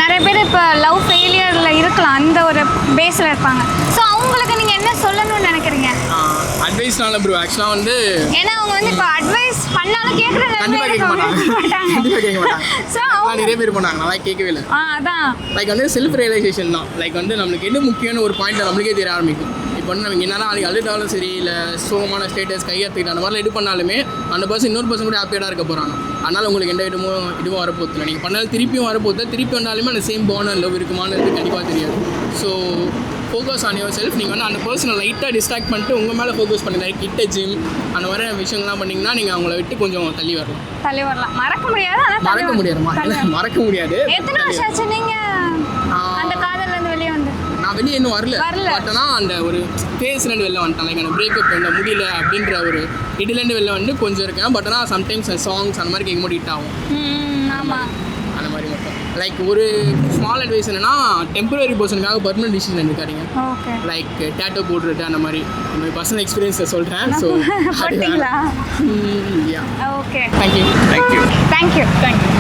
நிறைய பேர் இப்போ லவ் ஃபெயிலியரில் இருக்கலாம், அந்த ஒரு பேஸில் இருப்பாங்க. ஸோ அவங்களுக்கு நீங்கள் என்ன சொல்லணும்னு நினைக்கிறீங்க? அட்வைஸ்னால ப்ரோ ஆக்சுவலாக வந்து ஏன்னா அவங்க வந்து இப்போ அட்வைஸ் பண்ணாலும் கேட்குறது கண்டிப்பாக கேட்க மாட்டாங்க. கண்டிப்பாக கேட்க மாட்டாங்க. ஸோ நிறைய பேர் பண்ணாங்க, நல்லா கேட்கவே இல்லை. அதான் லைக் வந்து செல்ஃப் ரியலைசேஷன் தான். லைக் வந்து நம்மளுக்கு எது முக்கியமான ஒரு பாயிண்ட் நம்மளுக்கே தெரிய ஆரம்பிக்கும். இப்போ வந்து நம்ம என்னன்னா நாளைக்கு அழுதாலும் சரி, இல்லை சோகமான ஸ்டேட்டஸ் கையெழுத்துக்கிட்டு அந்த மாதிரிலாம் எது பண்ணாலுமே அந்த பர்சன் இன்னொரு பர்சன் கூட ஹாப்பியாக இருக்க போகிறாங்க. அதனால் உங்களுக்கு எந்த இதுவும் வரப்போதில்லை. நீங்கள் பண்ணாலும் திருப்பியும் வரப்போகுது, திருப்பி வந்தாலுமே அந்த சேம் பாண்ட் அண்ட் லவ் இருக்குமானது கண்டிப்பாக தெரியாது. So focus on your self. நீங்கள் வந்து அந்த பர்சனை லைட்டாக டிஸ்ட்ராக்ட் பண்ணிட்டு உங்கள் மேலே ஃபோக்கஸ் பண்ணி லைக் கிட்ட ஜிம் அந்த மாதிரி விஷயங்கள்லாம் பண்ணிங்கன்னா நீங்கள் அவங்கள விட்டு கொஞ்சம் தள்ளி வரலாம். மறக்க முடியாது. ஆனால் மறக்க முடியாது. எத்தனை வருஷம் ஆச்சு நீங்கள் அந்த காதல்லேருந்து வெளியே வந்து? நான் வெளியே இன்னும் வரல. பட் ஆனால் அந்த ஒரு ஃபேஸ்லேருந்து வெளில வந்துட்டேன். லைக் அந்த பிரேக்கப் என்ன முடியல அப்படின்ற ஒரு இதுலேருந்து வெளில வந்து கொஞ்சம் இருக்கேன். பட் ஆனால் சம்டைம்ஸ் சாங்ஸ் அந்த மாதிரி கேட்கும்போது ஹிட் ஆகும். ஆமாம், அந்த மாதிரி மட்டும். லைக் ஒரு ஸ்மால் அட்வைஸ் என்னன்னா, டெம்பரரி பர்சனுக்காக பர்மனன்ட் டிசிஷன் எடுக்காதீங்க. லைக் டேட்டோ போடுறது அந்த மாதிரி என்னோட பர்சனல் எக்ஸ்பீரியன்ஸை சொல்கிறேன். So okay, thank you.